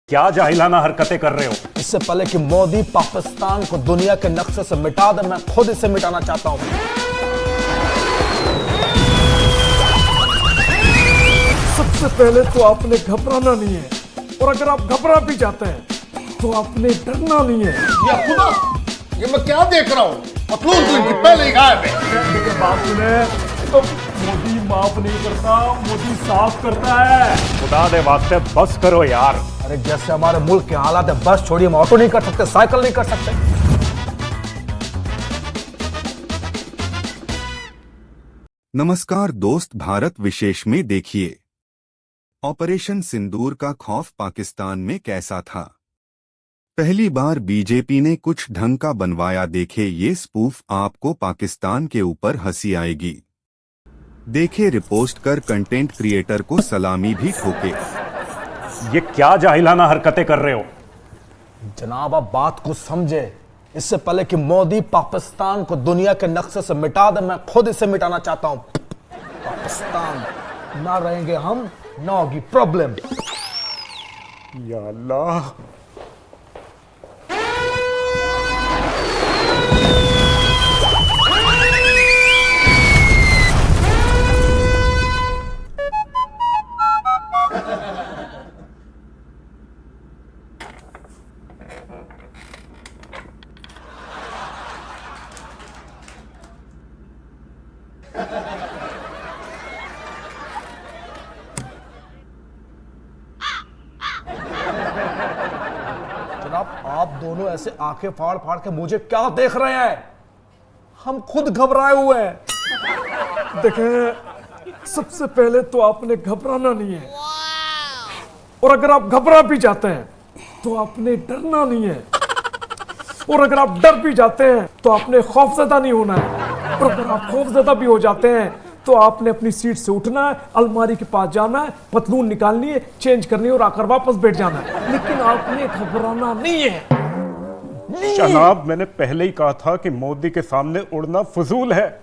क्या जाहिलाना हरकतें कर रहे हो। इससे पहले कि मोदी पाकिस्तान को दुनिया के नक्शे से मिटा दे, मैं खुद इसे मिटाना चाहता हूं। सबसे पहले तो आपने घबराना नहीं है, और अगर आप घबरा भी जाते हैं तो आपने डरना नहीं है। या खुदा, ये मैं क्या देख रहा हूँ? पतलून तो इनकी पहले ही गायब है। बात सुने तो मोदी माफ नहीं करता, मोदी साफ करता है। खुदा दे वास्ते बस करो यार। अरे जैसे हमारे मुल्क के हालात है, बस छोड़िए, हम ऑटो नहीं कर सकते, साइकिल नहीं कर सकते। नमस्कार दोस्त, भारत विशेष में देखिए ऑपरेशन सिंदूर का खौफ पाकिस्तान में कैसा था। पहली बार बीजेपी ने कुछ ढंग का बनवाया। देखे ये स्पूफ, आपको पाकिस्तान के ऊपर हंसी आएगी। देखे रिपोस्ट कर कंटेंट क्रिएटर को सलामी भी ठोके। ये क्या जाहिलाना हरकतें कर रहे हो। जनाब आप बात को समझे। इससे पहले कि मोदी पाकिस्तान को दुनिया के नक्शे से मिटा दे, मैं खुद इसे मिटाना चाहता हूं। पाकिस्तान ना रहेंगे हम, ना होगी प्रॉब्लम। या अल्लाह। आप दोनों ऐसे आंखें फाड़ फाड़ के मुझे क्या देख रहे हैं? हम खुद घबराए हुए हैं। देखें, सबसे पहले तो आपने घबराना नहीं है, और अगर आप घबरा भी जाते हैं तो आपने डरना नहीं है, और अगर आप डर भी जाते हैं तो आपने खौफजदा नहीं होना है, और अगर आप खौफजदा भी हो जाते हैं तो आपने अपनी सीट से उठना है, अलमारी के पास जाना है, पतलून निकालनी है, चेंज करनी है और आकर वापस बैठ जाना है। लेकिन आपने घबराना नहीं है। जनाब, मैंने पहले ही कहा था कि मोदी के सामने उड़ना फजूल है।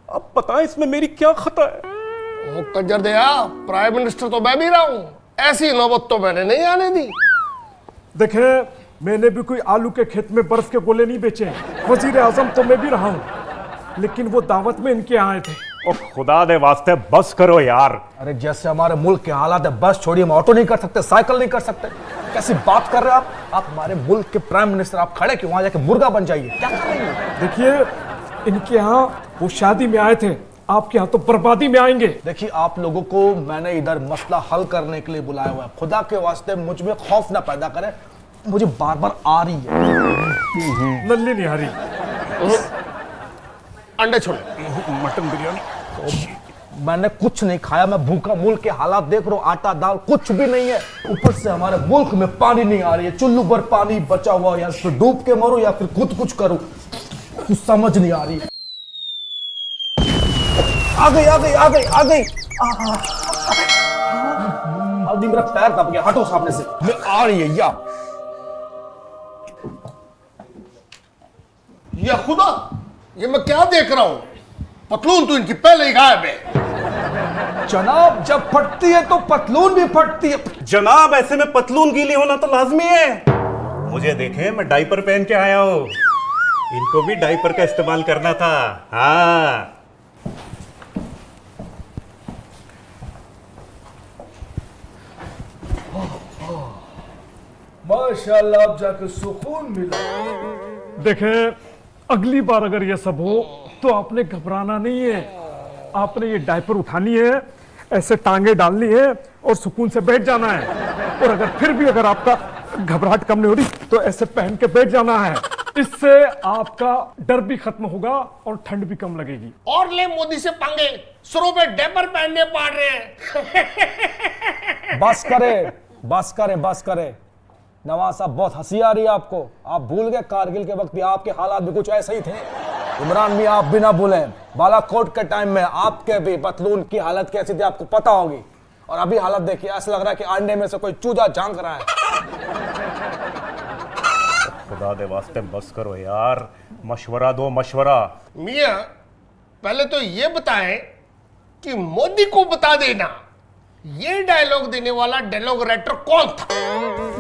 अब पता है इसमें मेरी क्या खता है। ओ कंजर दया, प्राइम मिनिस्टर तो मैं भी रहा हूँ, ऐसी नौबत तो मैंने नहीं आने दी। देखें, मैंने भी कोई आलू के खेत में बर्फ के गोले नहीं बेचे। वजीर आजम तो मैं भी रहा हूँ, लेकिन वो दावत में इनके आए थे। ओ खुदा दे वास्ते बस करो यार। अरे जैसे हमारे मुल्क के हालात है, बस छोड़िए, हम ऑटो नहीं कर सकते, साइकिल नहीं कर सकते। कैसी बात कर रहे हो आप हमारे मुल्क के प्राइम मिनिस्टर, आप खड़े क्यों? वहां जाके मुर्गा बन जाइए। क्या कर रहे हैं? देखिए, इनके यहाँ वो शादी में आए थे, आपके यहाँ तो बर्बादी में आएंगे। देखिए, आप लोगों को मैंने इधर मसला हल करने के लिए बुलाया हुआ है। खुदा के वास्ते मुझ में खौफ ना पैदा करें, मुझे बार बार आ रही है। नल्ली नहीं आ रही। अंडे छोड़े। मटन बिरयानी। मैंने कुछ नहीं खाया, मैं भूखा। मुल्क के हालात देख रहा हूं, आटा दाल कुछ भी नहीं है। ऊपर से हमारे मुल्क में पानी नहीं आ रही है, चुल्लू पर पानी बचा हुआ, या फिर डूब के मरूं या फिर खुद कुछ करूं, कुछ समझ नहीं आ रही। आ गई आ गई आ गई आ गई। हल्दी, मेरा पैर दब गया, हटो सामने से। मैं आ रही है या खुदा, ये मैं क्या देख रहा हूँ? पतलून तो इनकी पहले ही गायब है। जनाब, जब फटती है तो पतलून भी फटती है। जनाब, ऐसे में पतलून गीली होना तो लाजमी है। मुझे देखें, मैं डायपर पहन के आया हूं। इनको भी डायपर का इस्तेमाल करना था। हाँ, माशाल्लाह, अब जाके सुकून मिला। देखें, अगली बार अगर ये सब हो तो आपने घबराना नहीं है। आपने ये डायपर उठानी है, ऐसे टांगे डालनी है और सुकून से बैठ जाना है। और अगर फिर भी अगर आपका घबराहट कम नहीं हो रही तो ऐसे पहन के बैठ जाना है। इससे आपका डर भी खत्म होगा और ठंड भी कम लगेगी। और ले मोदी से पंगे, सरों पे डायपर पहनने पड़ रहे हैं। बस करें, बस करें, बस करें। नवाज साहब, बहुत हंसी आ रही है आपको। आप भूल गए कारगिल के वक्त भी आपके हालात भी कुछ ऐसे ही थे। इमरान भी आप भी ना भूलें, बालाकोट के टाइम में आपके भी पतलून की हालत कैसी थी आपको पता होगी। और अभी हालत देखिए, ऐसा लग रहा है कि अंडे में से कोई चूजा झांक रहा है। खुदा दे वास्ते बस करो यार, मशवरा दो, मशवरा। मियां, पहले तो ये बताएं कि मोदी को बता देना ये डायलॉग देने वाला डायलॉग राइटर कौन था।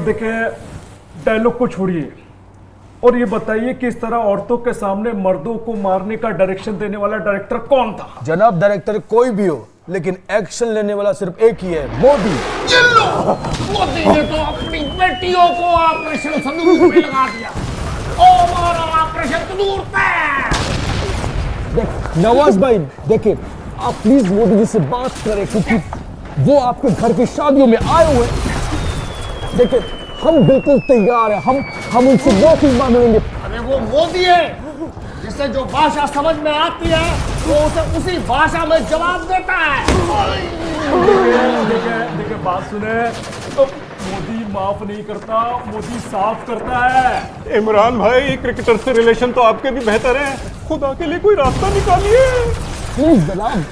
देखिए, डायलॉग को छोड़िए और ये बताइए किस तरह औरतों के सामने मर्दों को मारने का डायरेक्शन देने वाला डायरेक्टर कौन था? जनाब डायरेक्टर कोई भी हो, लेकिन एक्शन लेने वाला सिर्फ एक ही है, मोदी। मोदी ने तो अपनी बेटियों को ऑपरेशन संदूक में लगा दिया। ओ मारा ऑपरेशन संदूक पे। देख नवाज भाई, देखिए आप प्लीज मोदी जी से बात करें, क्योंकि वो आपके घर की शादियों में आए हुए हैं। देखिए हम बिल्कुल तैयार हैं, हम उनसे माफी मांगेंगे। अरे वो मोदी है जिसे जो भाषा समझ में आती है वो उसे उसी भाषा में जवाब देता है। देखिए बात सुने, तो मोदी माफ नहीं करता, मोदी साफ करता है। इमरान भाई, क्रिकेटर से रिलेशन तो आपके भी बेहतर है, खुदा के लिए कोई रास्ता निकालिए। प्लीज जनाब।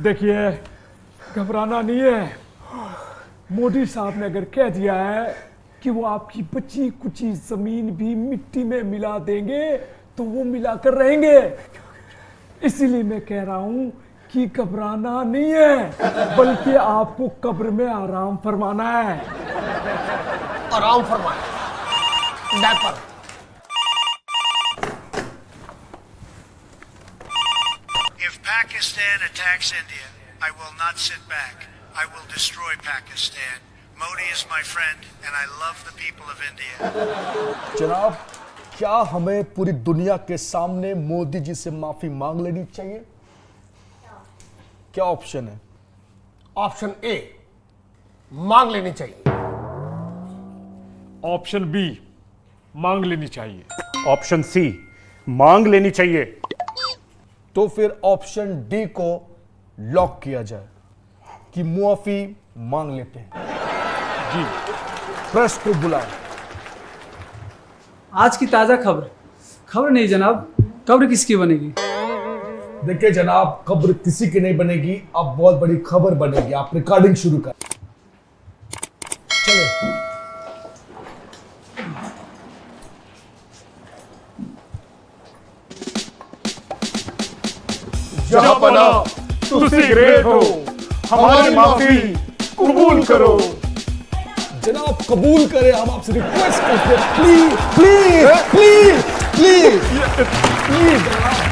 देखिए घबराना नहीं है, मोदी साहब ने अगर कह दिया है कि वो आपकी बची कुची जमीन भी मिट्टी में मिला देंगे तो वो मिलाकर रहेंगे। इसीलिए मैं कह रहा हूं कि घबराना नहीं है, बल्कि आपको कब्र में आराम फरमाना है। आराम फरमाए diaper. If Pakistan attacks India, I will not sit back. I will destroy Pakistan. Modi is my friend and I love the people of India. जनाब, क्या हमें पूरी दुनिया के सामने मोदी जी से माफी मांग लेनी चाहिए? क्या ऑप्शन है? ऑप्शन ए, मांग लेनी चाहिए। ऑप्शन बी, मांग लेनी चाहिए। ऑप्शन सी, मांग लेनी चाहिए। तो फिर ऑप्शन डी को लॉक किया जाए कि मुआफी मांग लेते हैं। जी, प्रेस को बुलाएं। आज की ताज़ा खबर नहीं जनाब, कब्र किसकी बनेगी? देखिए जनाब, खबर किसी की नहीं बनेगी, अब बहुत बड़ी खबर बनेगी। आप रिकॉर्डिंग शुरू कर। चलो जहापना, तुसी ग्रेट हो, हमारी माफी कबूल करो। जनाब कबूल करें, हम आपसे रिक्वेस्ट करते हैं, please please please please please जनाब।